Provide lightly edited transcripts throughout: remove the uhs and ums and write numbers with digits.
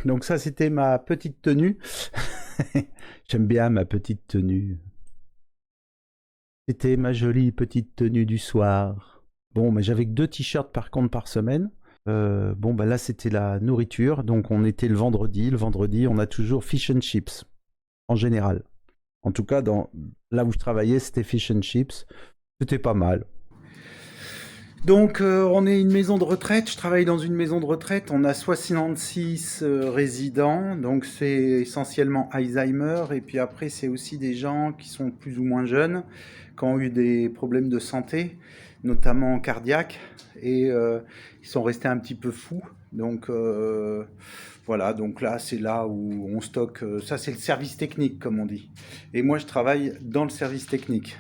Donc ça, c'était ma petite tenue. J'aime bien ma petite tenue. C'était ma jolie petite tenue du soir. Bon, mais j'avais que 2 t-shirts par contre par semaine. Bon, bah là, c'était la nourriture. Donc, on était le vendredi. Le vendredi, on a toujours fish and chips, en général. En tout cas, là où je travaillais, c'était fish and chips. C'était pas mal. Donc, on est une maison de retraite. Je travaille dans une maison de retraite. On a 66 résidents. Donc, c'est essentiellement Alzheimer. Et puis après, c'est aussi des gens qui sont plus ou moins jeunes, qui ont eu des problèmes de santé, notamment cardiaques. Et ils sont restés un petit peu fous. Donc, voilà. Donc là, c'est là où on stocke. Ça, c'est le service technique, comme on dit. Et moi, je travaille dans le service technique.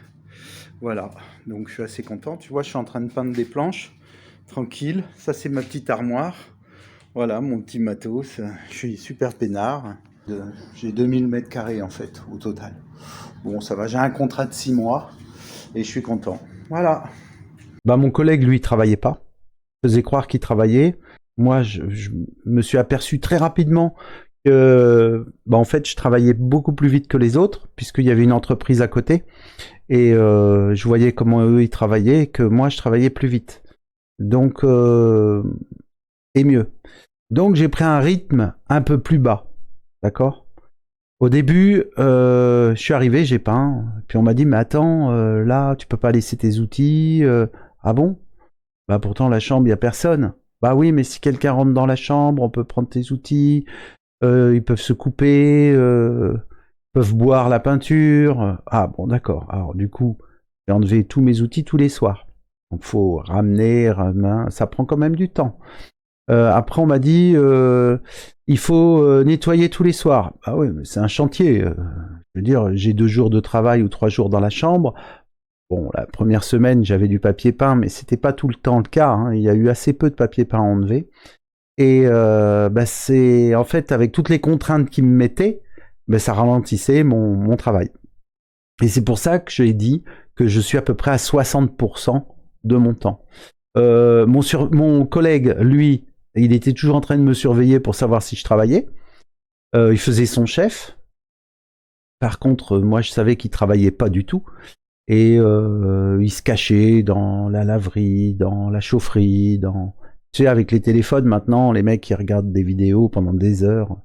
Voilà, donc je suis assez content. Tu vois, je suis en train de peindre des planches, tranquille. Ça, c'est ma petite armoire. Voilà, mon petit matos. Je suis super peinard. J'ai 2000 mètres carrés en fait, au total. Bon, ça va, j'ai un contrat de 6 mois et je suis content. Voilà. Bah, mon collègue, lui, travaillait pas. Faisait croire qu'il travaillait. Moi, je me suis aperçu très rapidement que, bah, en fait, je travaillais beaucoup plus vite que les autres, puisqu'il y avait une entreprise à côté. Et je voyais comment eux ils travaillaient et que moi je travaillais plus vite. Donc et mieux. Donc j'ai pris un rythme un peu plus bas, d'accord. Au début, je suis arrivé, j'ai peint, puis on m'a dit mais attends, là tu peux pas laisser tes outils. Ah bon? Bah pourtant la chambre il y a personne. Bah oui, mais si quelqu'un rentre dans la chambre, on peut prendre tes outils. Ils peuvent se couper. Peuvent boire la peinture. Ah bon, d'accord. Alors du coup, j'ai enlevé tous mes outils tous les soirs. Donc faut ramener, ça prend quand même du temps. Après on m'a dit il faut nettoyer tous les soirs. Ah ouais, mais c'est un chantier. Je veux dire, j'ai 2 jours de travail ou 3 jours dans la chambre. Bon, la première semaine j'avais du papier peint, mais c'était pas tout le temps le cas. Hein. Il y a eu assez peu de papier peint à enlever. Et bah, c'est en fait avec toutes les contraintes qu'ils me mettaient, bah, ça ralentissait mon travail. Et c'est pour ça que j'ai dit que je suis à peu près à 60% de mon temps. Mon collègue, lui, il était toujours en train de me surveiller pour savoir si je travaillais. Il faisait son chef. Par contre, moi, je savais qu'il travaillait pas du tout. Et il se cachait dans la laverie, dans la chaufferie, tu sais, avec les téléphones maintenant, les mecs ils regardent des vidéos pendant des heures.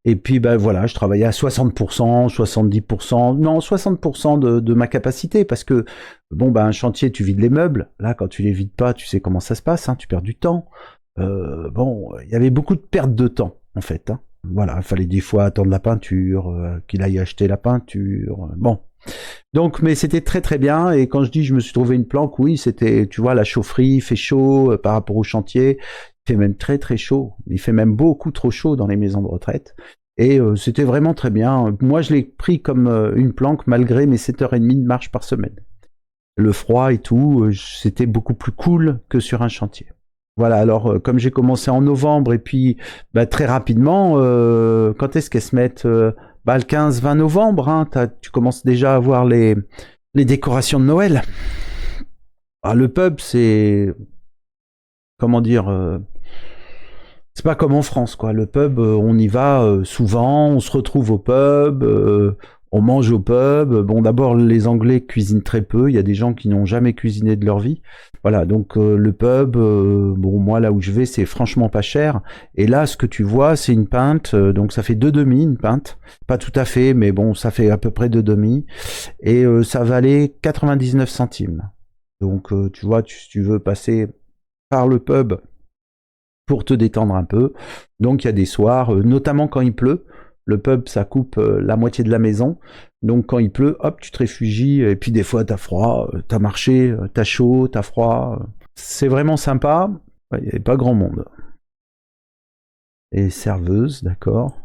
Et puis ben voilà, je travaillais à 60%, 70%, non 60% de ma capacité parce que bon ben un chantier tu vides les meubles, là quand tu les vides pas, tu sais comment ça se passe, hein, tu perds du temps. Bon, il y avait beaucoup de perte de temps en fait. Hein. Voilà, il fallait des fois attendre la peinture, qu'il aille acheter la peinture. Bon, donc, mais c'était très très bien. Et quand je dis je me suis trouvé une planque, oui, c'était, tu vois, la chaufferie, il fait chaud par rapport au chantier. Il fait même très très chaud. Il fait même beaucoup trop chaud dans les maisons de retraite. Et c'était vraiment très bien. Moi, je l'ai pris comme une planque malgré mes 7h30 de marche par semaine. Le froid et tout, c'était beaucoup plus cool que sur un chantier. Voilà, alors comme j'ai commencé en novembre et puis bah, très rapidement, quand est-ce qu'elles se mettent bah, le 15-20 novembre, hein, tu commences déjà à voir les décorations de Noël. Ah, le pub, c'est... Comment dire c'est pas comme en France, quoi. Le pub, on y va souvent, on se retrouve au pub, on mange au pub. Bon, d'abord, les Anglais cuisinent très peu. Il y a des gens qui n'ont jamais cuisiné de leur vie. Voilà, donc le pub, bon, moi, là où je vais, c'est franchement pas cher. Et là, ce que tu vois, c'est une pinte. Donc, ça fait 2 demi, une pinte. Pas tout à fait, mais bon, ça fait à peu près 2 demi. Et ça valait 99 centimes. Donc, tu vois, si tu veux passer par le pub pour te détendre un peu. Donc il y a des soirs, notamment quand il pleut, le pub ça coupe la moitié de la maison. Donc quand il pleut, hop, tu te réfugies et puis des fois t'as froid, t'as marché, t'as chaud, t'as froid. C'est vraiment sympa. Il n'y avait pas grand monde. Et serveuse, d'accord.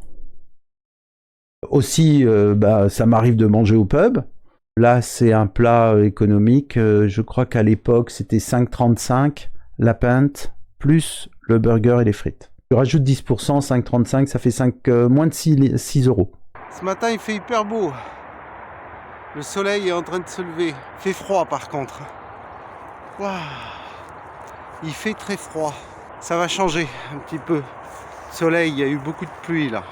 Aussi, bah, ça m'arrive de manger au pub. Là, c'est un plat économique. Je crois qu'à l'époque, c'était 5,35 la pinte, plus le burger et les frites. Tu rajoutes 10%, 5,35, ça fait moins de 6 euros. Ce matin, il fait hyper beau. Le soleil est en train de se lever. Il fait froid par contre. Waouh. Il fait très froid. Ça va changer un petit peu. Soleil, il y a eu beaucoup de pluie là.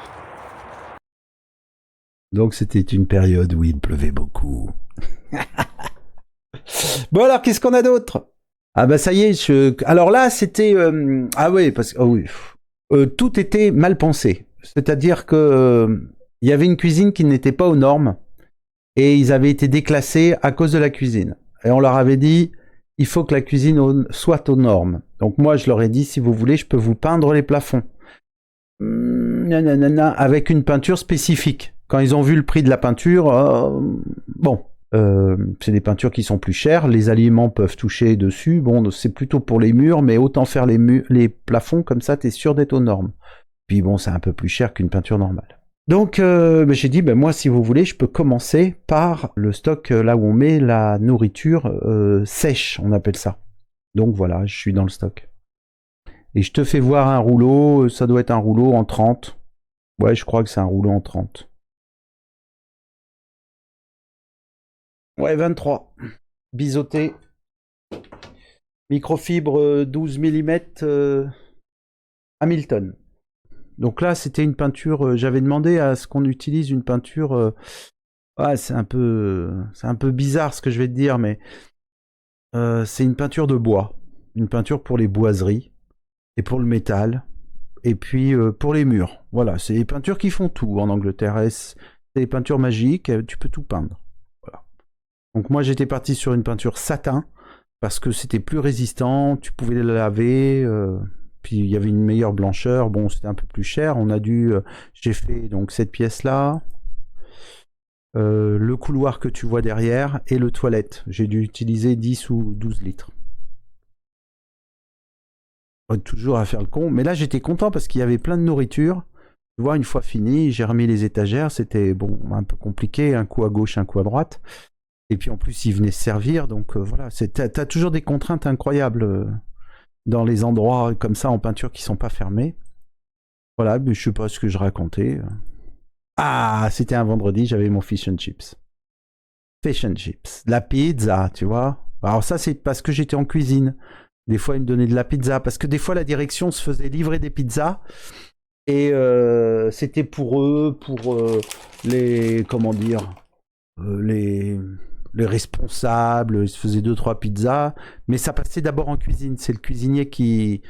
Donc c'était une période où il pleuvait beaucoup. Bon alors, qu'est-ce qu'on a d'autre? Ah bah ça y est, alors là c'était... Ah oui, parce que... Oh oui. Tout était mal pensé. C'est-à-dire que il y avait une cuisine qui n'était pas aux normes et ils avaient été déclassés à cause de la cuisine. Et on leur avait dit, il faut que la cuisine soit aux normes. Donc moi je leur ai dit, si vous voulez, je peux vous peindre les plafonds. Nanana, avec une peinture spécifique. Quand ils ont vu le prix de la peinture, bon, c'est des peintures qui sont plus chères, les aliments peuvent toucher dessus, bon, c'est plutôt pour les murs, mais autant faire les plafonds, comme ça, t'es sûr d'être aux normes. Puis bon, c'est un peu plus cher qu'une peinture normale. Donc j'ai dit, moi, si vous voulez, je peux commencer par le stock, là où on met la nourriture sèche, on appelle ça. Donc voilà, je suis dans le stock. Et je te fais voir un rouleau, ça doit être un rouleau en 30. Ouais, je crois que c'est un rouleau en 30. Ouais, 23. Biseauté. Microfibre 12 mm Hamilton. Donc là, c'était une peinture, j'avais demandé à ce qu'on utilise une peinture... c'est un peu bizarre ce que je vais te dire, mais c'est une peinture de bois. Une peinture pour les boiseries et pour le métal. Et puis pour les murs. Voilà, c'est les peintures qui font tout en Angleterre. C'est des peintures magiques, tu peux tout peindre. Voilà. Donc moi j'étais parti sur une peinture satin parce que c'était plus résistant, tu pouvais la laver, puis il y avait une meilleure blancheur. Bon, c'était un peu plus cher. J'ai fait donc cette pièce là, le couloir que tu vois derrière et le toilette. J'ai dû utiliser 10 ou 12 litres. Toujours à faire le con, mais là j'étais content parce qu'il y avait plein de nourriture. Tu vois, une fois fini, j'ai remis les étagères, c'était bon, un peu compliqué, un coup à gauche, un coup à droite. Et puis en plus, ils venaient se servir, donc voilà, t'as toujours des contraintes incroyables dans les endroits comme ça en peinture qui sont pas fermés. Voilà, mais je sais pas ce que je racontais. Ah, c'était un vendredi, j'avais mon fish and chips. Fish and chips. La pizza, tu vois. Alors ça, c'est parce que j'étais en cuisine. Des fois, ils me donnaient de la pizza. Parce que des fois, la direction se faisait livrer des pizzas. Et c'était pour eux, pour les... Comment dire les responsables. Ils se faisaient 2-3 pizzas. Mais ça passait d'abord en cuisine. C'est le cuisinier qui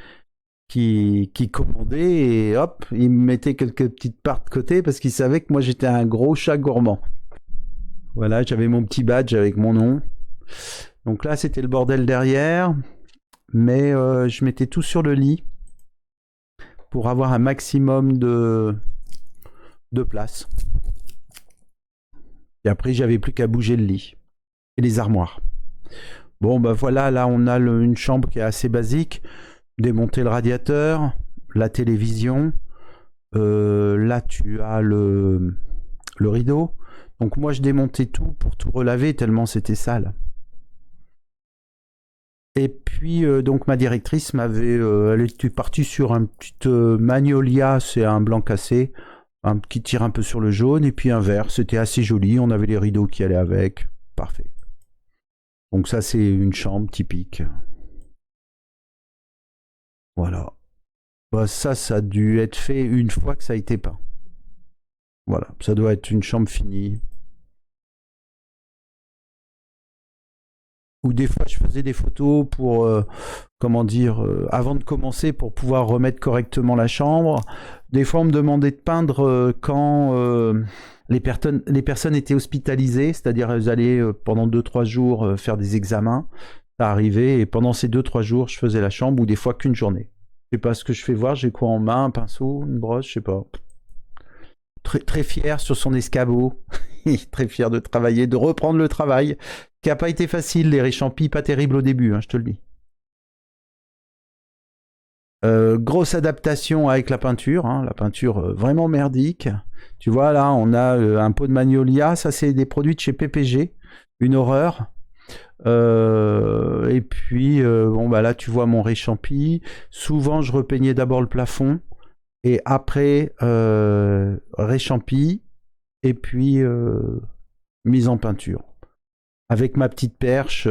commandait. Et hop, il me mettait quelques petites parts de côté. Parce qu'il savait que moi, j'étais un gros chat gourmand. Voilà, j'avais mon petit badge avec mon nom. Donc là, c'était le bordel derrière. Mais je mettais tout sur le lit pour avoir un maximum de place. Et après, j'avais plus qu'à bouger le lit et les armoires. Bon, bah voilà, là, on a une chambre qui est assez basique. Démonter le radiateur, la télévision. Là, tu as le rideau. Donc moi, je démontais tout pour tout relaver tellement c'était sale. Et puis, donc, ma directrice elle était partie sur un petit Magnolia, c'est un blanc cassé, qui tire un peu sur le jaune, et puis un vert. C'était assez joli, on avait les rideaux qui allaient avec. Parfait. Donc ça, c'est une chambre typique. Voilà. Bah, ça a dû être fait une fois que ça a été peint. Voilà, ça doit être une chambre finie. Ou des fois je faisais des photos pour, avant de commencer pour pouvoir remettre correctement la chambre. Des fois on me demandait de peindre quand les personnes étaient hospitalisées, c'est-à-dire elles allaient pendant 2-3 jours faire des examens. Ça arrivait et pendant ces 2-3 jours je faisais la chambre ou des fois qu'une journée. Je sais pas ce que je fais voir, j'ai quoi en main, un pinceau, une brosse, je sais pas. Très, très fier sur son escabeau, très fier de travailler, de reprendre le travail, qui n'a pas été facile, les réchampis, pas terrible au début, hein, je te le dis. Grosse adaptation avec la peinture, hein, la peinture vraiment merdique. Tu vois, là, on a un pot de magnolia, ça c'est des produits de chez PPG, une horreur. Et puis, bon, bah là, tu vois mon réchampi. Souvent, je repeignais d'abord le plafond, et après, réchampi, et puis mise en peinture. Avec ma petite perche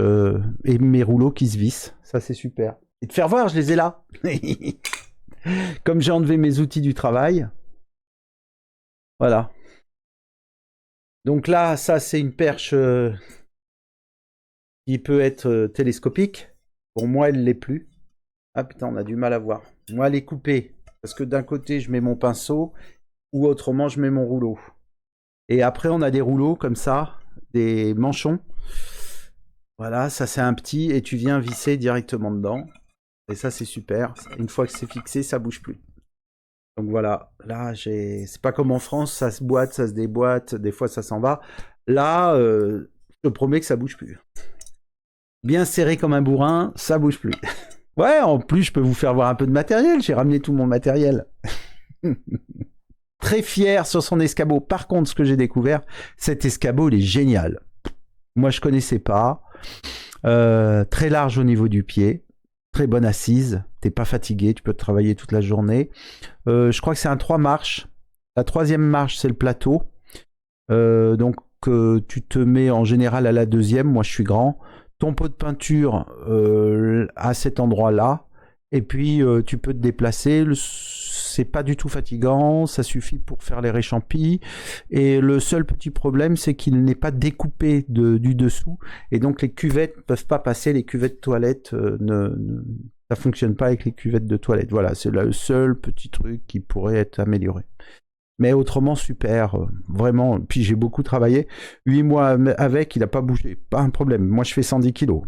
et mes rouleaux qui se vissent. Ça, c'est super. Et de faire voir, je les ai là. Comme j'ai enlevé mes outils du travail, voilà. Donc là, ça c'est une perche qui peut être télescopique. Pour moi, elle l'est plus. Ah putain, on a du mal à voir. Moi, elle est coupée. Parce que d'un côté, je mets mon pinceau, ou autrement, je mets mon rouleau. Et après, on a des rouleaux comme ça, des manchons. Voilà, ça c'est un petit, et tu viens visser directement dedans. Et ça, c'est super. Une fois que c'est fixé, ça bouge plus. Donc voilà, là, c'est pas comme en France, ça se boite, ça se déboîte, des fois ça s'en va. Là, je te promets que ça bouge plus. Bien serré comme un bourrin, ça bouge plus. Ouais, en plus, je peux vous faire voir un peu de matériel. J'ai ramené tout mon matériel. Très fier sur son escabeau. Par contre, ce que j'ai découvert, cet escabeau, il est génial. Moi, je connaissais pas. Très large au niveau du pied. Très bonne assise. T'es pas fatigué. Tu peux travailler toute la journée. Je crois que c'est un 3 marches. La troisième marche, c'est le plateau. Donc, tu te mets en général à la deuxième. Moi, je suis grand. Ton pot de peinture à cet endroit-là. Et puis, tu peux te déplacer. C'est pas du tout fatigant. Ça suffit pour faire les réchampis. Et le seul petit problème, c'est qu'il n'est pas découpé du dessous. Et donc, les cuvettes ne peuvent pas passer. Les cuvettes toilettes ça fonctionne pas avec les cuvettes de toilette. Voilà, c'est le seul petit truc qui pourrait être amélioré. Mais autrement, super, vraiment. Puis j'ai beaucoup travaillé. 8 mois avec, il n'a pas bougé. Pas un problème. Moi, je fais 110 kilos.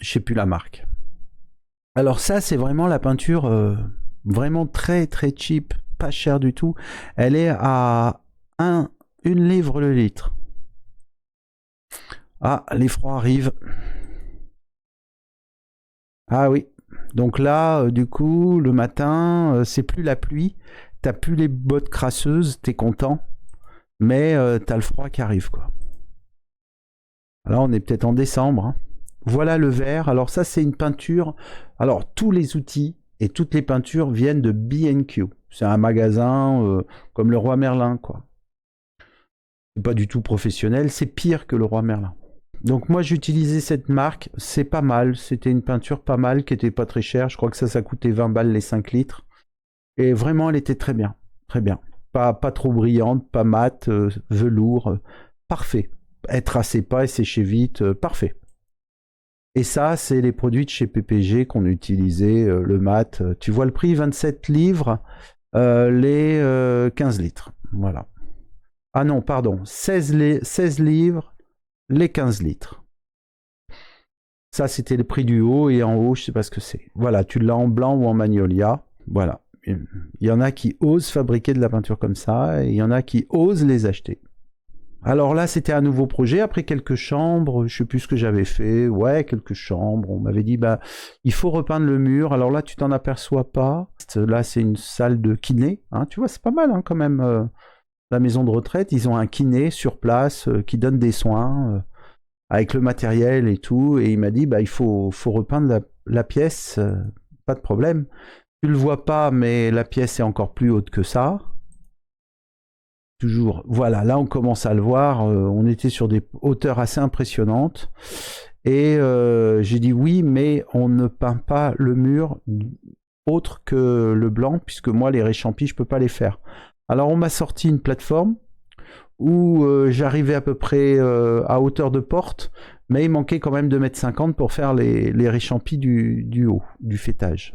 Je sais plus la marque. Alors ça, c'est vraiment la peinture vraiment très très cheap, pas cher du tout. Elle est à 1 livre le litre. Ah, les froids arrivent. Ah oui. Donc là, du coup, le matin, c'est plus la pluie. T'as plus les bottes crasseuses, t'es content. Mais t'as le froid qui arrive, quoi. Là, on est peut-être en décembre. Hein. Voilà le verre. Alors ça, c'est une peinture. Alors, tous les outils et toutes les peintures viennent de B&Q. C'est un magasin comme le Roi Merlin, quoi. C'est pas du tout professionnel. C'est pire que le Roi Merlin. Donc moi, j'utilisais cette marque. C'est pas mal. C'était une peinture pas mal qui était pas très chère. Je crois que ça coûtait 20 balles les 5 litres. Et vraiment, elle était très bien. Très bien. Pas trop brillante, pas mate, velours. Parfait. Elle traçait pas, elle séchait vite. Parfait. Et ça, c'est les produits de chez PPG qu'on utilisait, le mat. Tu vois le prix, 27 livres, les 15 litres. Voilà. Ah non, pardon, 16 livres, les 15 litres. Ça, c'était le prix du haut, et en haut, je sais pas ce que c'est. Voilà, tu l'as en blanc ou en magnolia. Voilà. Il y en a qui osent fabriquer de la peinture comme ça, et il y en a qui osent les acheter. Alors là, c'était un nouveau projet. Après quelques chambres, je sais plus ce que j'avais fait. Ouais, quelques chambres. On m'avait dit, bah, il faut repeindre le mur. Alors là, tu t'en aperçois pas. Là, c'est une salle de kiné. Hein. Tu vois, c'est pas mal hein, quand même. La maison de retraite, ils ont un kiné sur place qui donne des soins avec le matériel et tout. Et il m'a dit, bah, il faut repeindre la pièce. Pas de problème. Tu le vois pas, mais la pièce est encore plus haute que ça. Toujours, voilà, là on commence à le voir, on était sur des hauteurs assez impressionnantes, et j'ai dit oui, mais on ne peint pas le mur autre que le blanc, puisque moi les réchampis, je peux pas les faire. Alors on m'a sorti une plateforme où j'arrivais à peu près à hauteur de porte, mais il manquait quand même 2,50 m pour faire les réchampis du haut, du faîtage.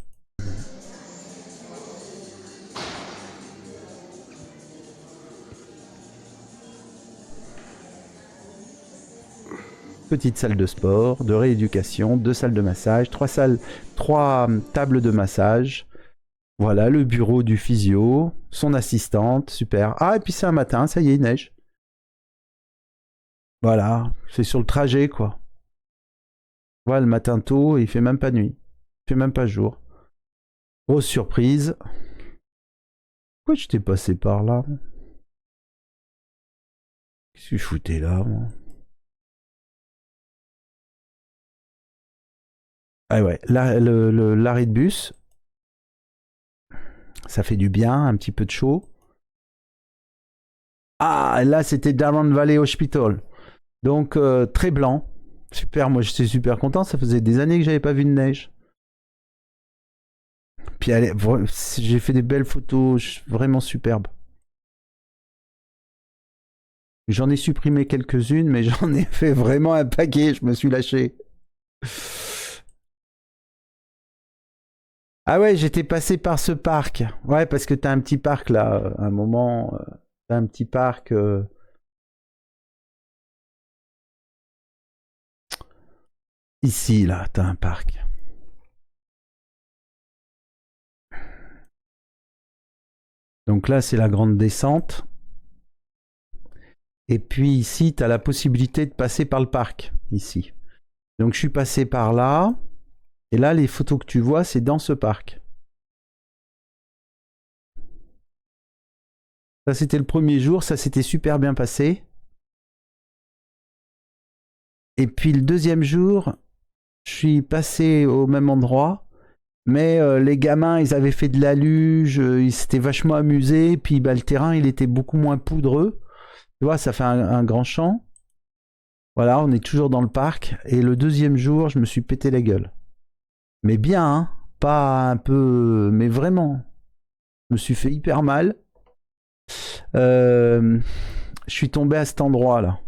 Petite salle de sport, de rééducation, 2 salles de massage, 3 tables de massage. Voilà, le bureau du physio, son assistante, super. Ah, et puis c'est un matin, ça y est, il neige. Voilà, c'est sur le trajet, quoi. Voilà, le matin tôt, il fait même pas nuit. Il fait même pas jour. Grosse surprise. Pourquoi je t'ai passé par là? Qu'est-ce que je foutais là, moi? Ah ouais, l'arrêt de bus, ça fait du bien, un petit peu de chaud. Ah, là c'était Darren Valley Hospital. Donc très blanc. Super, moi j'étais super content, ça faisait des années que j'avais pas vu de neige. Puis j'ai fait des belles photos vraiment superbes. J'en ai supprimé quelques-unes, mais j'en ai fait vraiment un paquet, je me suis lâché. Ah ouais, j'étais passé par ce parc. Ouais, parce que t'as un petit parc là, à un moment, t'as un petit parc... Ici, là, t'as un parc. Donc là, c'est la grande descente. Et puis ici, tu as la possibilité de passer par le parc, ici. Donc je suis passé par là. Et là, les photos que tu vois, c'est dans ce parc. Ça, c'était le premier jour. Ça s'était super bien passé. Et puis le deuxième jour, je suis passé au même endroit. Mais les gamins, ils avaient fait de la luge. Ils s'étaient vachement amusés. Puis bah, le terrain, il était beaucoup moins poudreux. Tu vois, ça fait un grand champ. Voilà, on est toujours dans le parc. Et le deuxième jour, je me suis pété la gueule. Mais bien, hein, pas un peu... Mais vraiment. Je me suis fait hyper mal. Je suis tombé à cet endroit-là.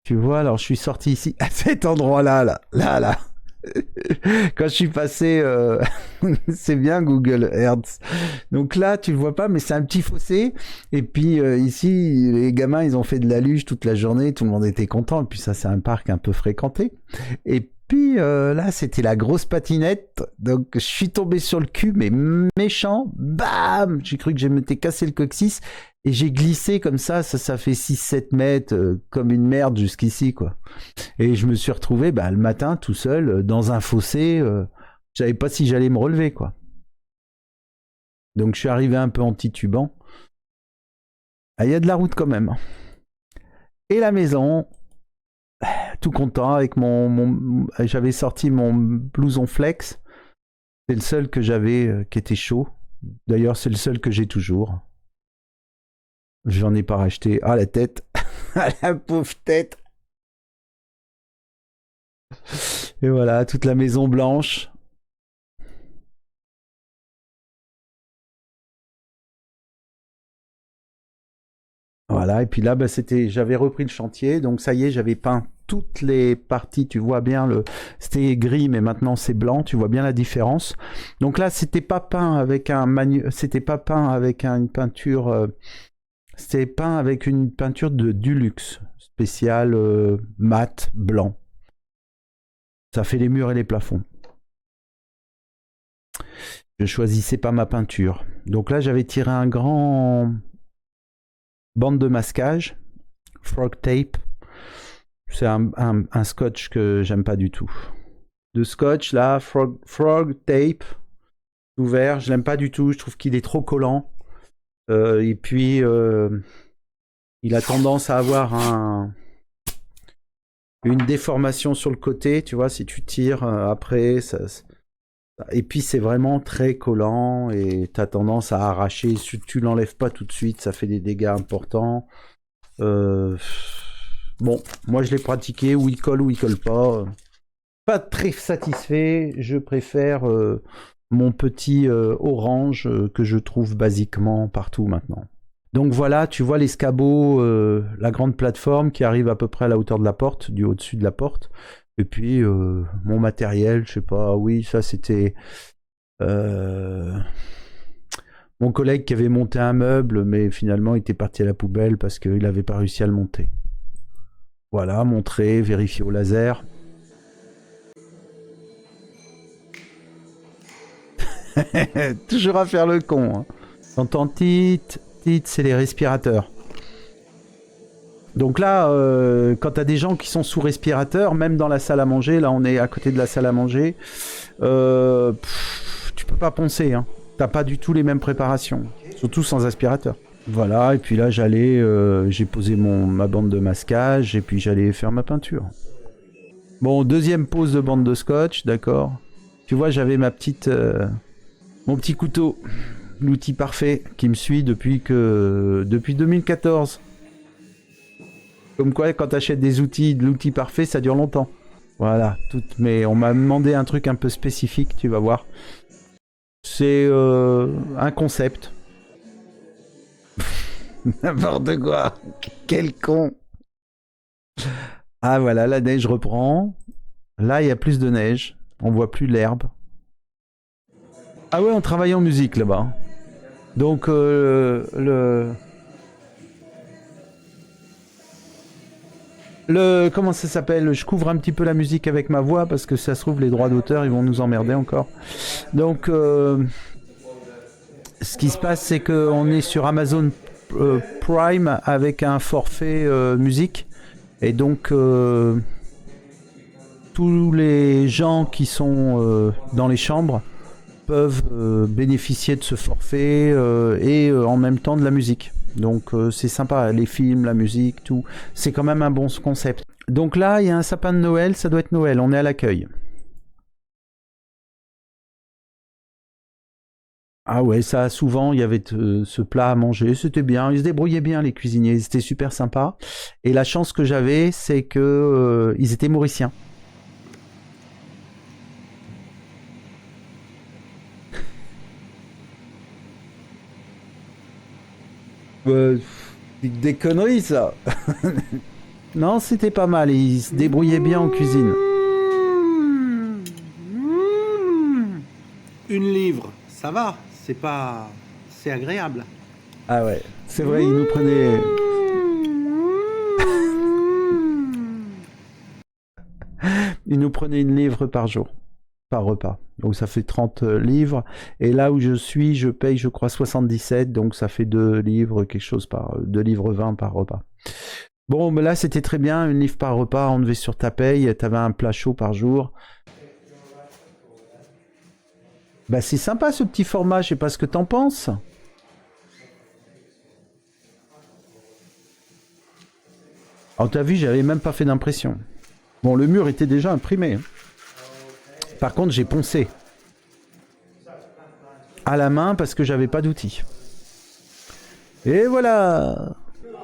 Tu vois, alors je suis sorti ici, à cet endroit-là, là. Quand je suis passé... c'est bien Google Earth. Donc là, tu le vois pas, mais c'est un petit fossé. Et puis ici, les gamins, ils ont fait de la luge toute la journée. Tout le monde était content. Et puis ça, c'est un parc un peu fréquenté. Et puis là, c'était la grosse patinette. Donc je suis tombé sur le cul, mais méchant. Bam! J'ai cru que je m'étais cassé le coccyx. Et j'ai glissé comme ça fait 6-7 mètres, comme une merde jusqu'ici, quoi. Et je me suis retrouvé le matin tout seul dans un fossé. Je savais pas si j'allais me relever, quoi. Donc je suis arrivé un peu en titubant. Ah, il y a de la route quand même. Et la maison, tout content avec j'avais sorti mon blouson flex. C'est le seul que j'avais qui était chaud. D'ailleurs, c'est le seul que j'ai toujours. J'en ai pas racheté. Ah, la tête. Ah, la pauvre tête. Et voilà, toute la maison blanche. Voilà, et puis là, j'avais repris le chantier, donc ça y est, j'avais peint toutes les parties, tu vois bien, c'était gris, mais maintenant c'est blanc, tu vois bien la différence. Donc là, c'était pas peint avec c'était pas peint avec une peinture, c'était peint avec une peinture de Dulux, spéciale mat, blanc. Ça fait les murs et les plafonds. Je choisissais pas ma peinture. Donc là, j'avais tiré un grand bande de masquage, frog tape. C'est un scotch que j'aime pas du tout. De scotch, là, frog tape, ouvert, je l'aime pas du tout. Je trouve qu'il est trop collant. Et puis, il a tendance à avoir une déformation sur le côté. Tu vois, si tu tires après, et puis c'est vraiment très collant et tu as tendance à arracher. Si tu l'enlèves pas tout de suite, ça fait des dégâts importants. Bon, moi je l'ai pratiqué, où il colle pas. Pas très satisfait, je préfère mon petit orange que je trouve basiquement partout maintenant. Donc voilà, tu vois l'escabeau, la grande plateforme qui arrive à peu près à la hauteur de la porte, du au-dessus de la porte. Et puis mon matériel, je sais pas, oui, ça c'était mon collègue qui avait monté un meuble, mais finalement il était parti à la poubelle parce qu'il n'avait pas réussi à le monter. Voilà, montrer, vérifier au laser. Toujours à faire le con. Hein. T'entends tit, c'est les respirateurs. Donc là, quand t'as des gens qui sont sous respirateur, même dans la salle à manger, là on est à côté de la salle à manger, tu peux pas poncer. Hein. T'as pas du tout les mêmes préparations, surtout sans aspirateur. Voilà, et puis là j'allais, j'ai posé ma bande de masquage et puis j'allais faire ma peinture. Bon, deuxième pose de bande de scotch, d'accord. Tu vois, j'avais mon petit couteau, l'outil parfait qui me suit depuis 2014. Comme quoi, quand t'achètes des outils, de l'outil parfait, ça dure longtemps. Voilà, mais on m'a demandé un truc un peu spécifique, tu vas voir. C'est un concept. N'importe quoi. Quel con. Ah voilà, la neige reprend. Là, il y a plus de neige. On voit plus l'herbe. Ah ouais, on travaille en musique là-bas. Donc comment ça s'appelle? Je couvre un petit peu la musique avec ma voix parce que ça se trouve les droits d'auteur ils vont nous emmerder encore. Donc ce qui se passe c'est qu'on est sur Amazon Prime avec un forfait musique et donc tous les gens qui sont dans les chambres peuvent bénéficier de ce forfait et en même temps de la musique. Donc c'est sympa, les films, la musique, tout. C'est quand même un bon concept. Donc là, il y a un sapin de Noël, ça doit être Noël, on est à l'accueil. Ah ouais, ça souvent, il y avait ce plat à manger, c'était bien, ils se débrouillaient bien les cuisiniers, ils étaient super sympas. Et la chance que j'avais, c'est que ils étaient mauriciens. Des conneries ça. Non, c'était pas mal, ils se débrouillaient bien en cuisine. Une livre, ça va, c'est pas... c'est agréable. Ah ouais, c'est vrai, ils nous prenaient... Ils nous prenaient une livre par jour, par repas. Donc ça fait 30 livres. Et là où je suis, je paye, je crois, 77. Donc ça fait 2 livres, quelque chose par... 2 livres 20 par repas. Bon, mais là, c'était très bien. Une livre par repas, enlevé sur ta paye. T'avais un plat chaud par jour. Bah, c'est sympa ce petit format. Je sais pas ce que t'en penses. Alors, t'as vu, j'avais même pas fait d'impression. Bon, le mur était déjà imprimé, hein. Par contre, j'ai poncé. À la main parce que j'avais pas d'outils. Et voilà.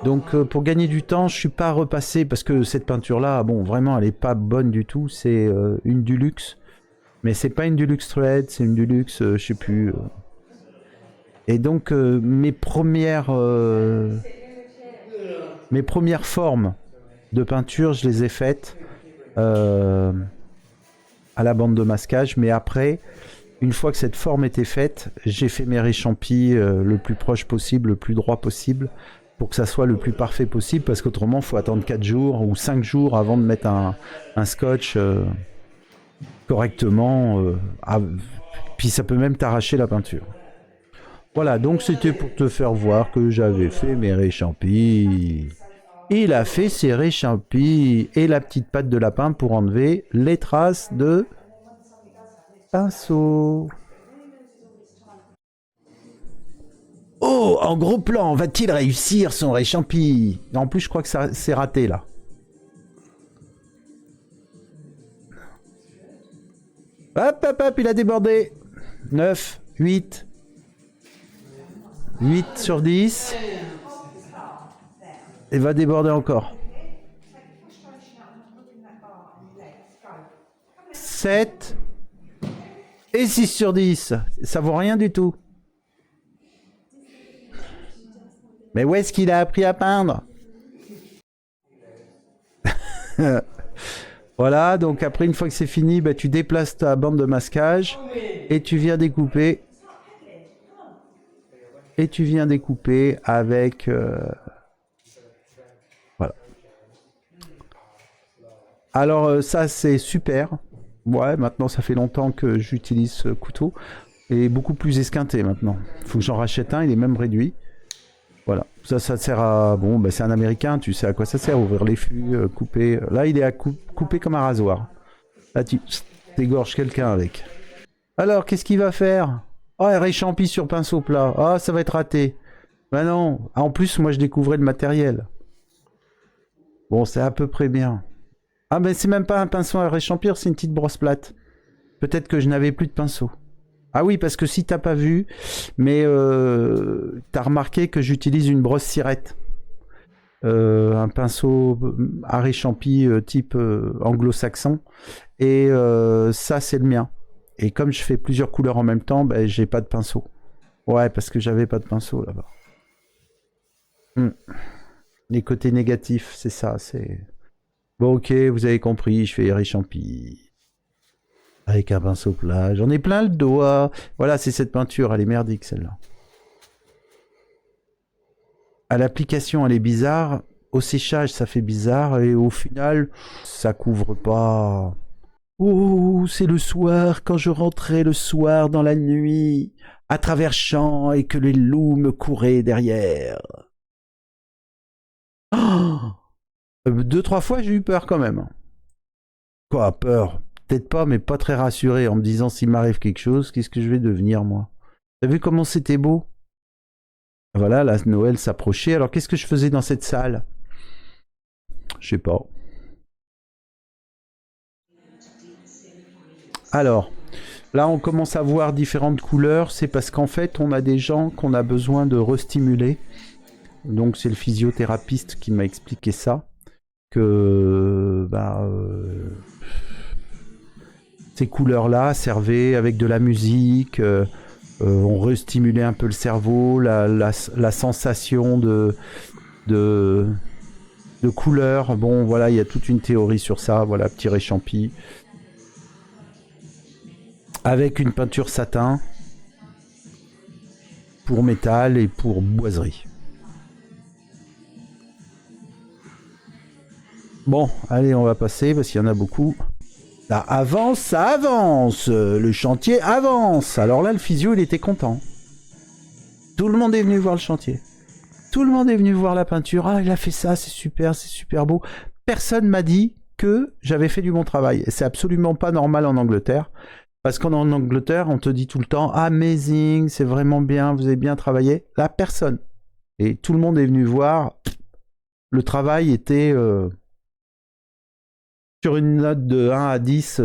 Donc pour gagner du temps, je suis pas repassé parce que cette peinture là, bon vraiment elle est pas bonne du tout, c'est une Dulux. Mais c'est pas une Dulux Thread, c'est une Dulux, je sais plus. Et donc mes premières formes de peinture, je les ai faites à la bande de masquage, mais après, une fois que cette forme était faite, j'ai fait mes réchampis le plus proche possible, le plus droit possible, pour que ça soit le plus parfait possible, parce qu'autrement, il faut attendre 4 jours ou 5 jours avant de mettre un scotch correctement. Puis ça peut même t'arracher la peinture. Voilà, donc c'était pour te faire voir que j'avais fait mes réchampis. Il a fait ses réchampis et la petite patte de lapin pour enlever les traces de pinceau. Oh, en gros plan, va-t-il réussir son réchampi? En plus, je crois que ça c'est raté là. Hop, hop, hop, il a débordé. 9, 8. 8 sur 10. Et va déborder encore. 7. Et 6 sur 10. Ça vaut rien du tout. Mais où est-ce qu'il a appris à peindre? Voilà, donc après une fois que c'est fini, bah, tu déplaces ta bande de masquage et tu viens découper. Et tu viens découper avec... voilà. Alors ça c'est super. Ouais, maintenant ça fait longtemps que j'utilise ce couteau. Et beaucoup plus esquinté maintenant. Il faut que j'en rachète un, il est même réduit. Voilà, ça sert à... Bon, bah, c'est un américain, tu sais à quoi ça sert, ouvrir les fûts, couper... Là, il est à couper comme un rasoir. Là, tu t'égorges quelqu'un avec. Alors, qu'est-ce qu'il va faire? Oh, un réchampi sur pinceau plat. Ah, ça va être raté. Bah non. Ah, en plus, moi, je découvrais le matériel. Bon, c'est à peu près bien. Ah, mais c'est même pas un pinceau à réchampir, c'est une petite brosse plate. Peut-être que je n'avais plus de pinceau. Ah oui, parce que si t'as pas vu, mais t'as remarqué que j'utilise une brosse cirette. Un pinceau à réchampi type anglo-saxon. Et ça, c'est le mien. Et comme je fais plusieurs couleurs en même temps, ben, j'ai pas de pinceau. Ouais, parce que j'avais pas de pinceau là-bas. Les côtés négatifs, c'est ça. C'est bon, ok, vous avez compris. Je fais Eric Champy avec un pinceau plat. J'en ai plein le doigt. Voilà, c'est cette peinture. Elle est merdique celle-là. À l'application, elle est bizarre. Au séchage, ça fait bizarre. Et au final, ça couvre pas. Oh, c'est le soir, quand je rentrais le soir dans la nuit, à travers champs et que les loups me couraient derrière. Oh, 2-3 fois, j'ai eu peur quand même. Quoi, peur? Peut-être pas, mais pas très rassuré en me disant s'il m'arrive quelque chose, qu'est-ce que je vais devenir moi? T'as vu comment c'était beau? Voilà, la Noël s'approchait. Alors qu'est-ce que je faisais dans cette salle? Je sais pas. Alors, là, on commence à voir différentes couleurs. C'est parce qu'en fait, on a des gens qu'on a besoin de restimuler. Donc, c'est le physiothérapeute qui m'a expliqué ça. Que ces couleurs-là servaient avec de la musique. On restimulait un peu le cerveau, la sensation de couleurs. Bon, voilà, il y a toute une théorie sur ça. Voilà, petit réchampi. Avec une peinture satin pour métal et pour boiserie. Bon, allez, on va passer parce qu'il y en a beaucoup. Ça avance, ça avance. Le chantier avance. Alors là, le physio, il était content. Tout le monde est venu voir le chantier. Tout le monde est venu voir la peinture. Ah, il a fait ça, c'est super beau. Personne m'a dit que j'avais fait du bon travail. Et c'est absolument pas normal en Angleterre. Parce qu'en Angleterre, on te dit tout le temps « Amazing, c'est vraiment bien, vous avez bien travaillé ». Là, personne. Et tout le monde est venu voir. Le travail était... sur une note de 1 à 10,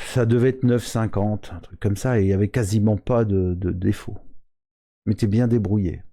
ça devait être 9,50, un truc comme ça. Et il n'y avait quasiment pas de défaut. Mais t'es bien débrouillé.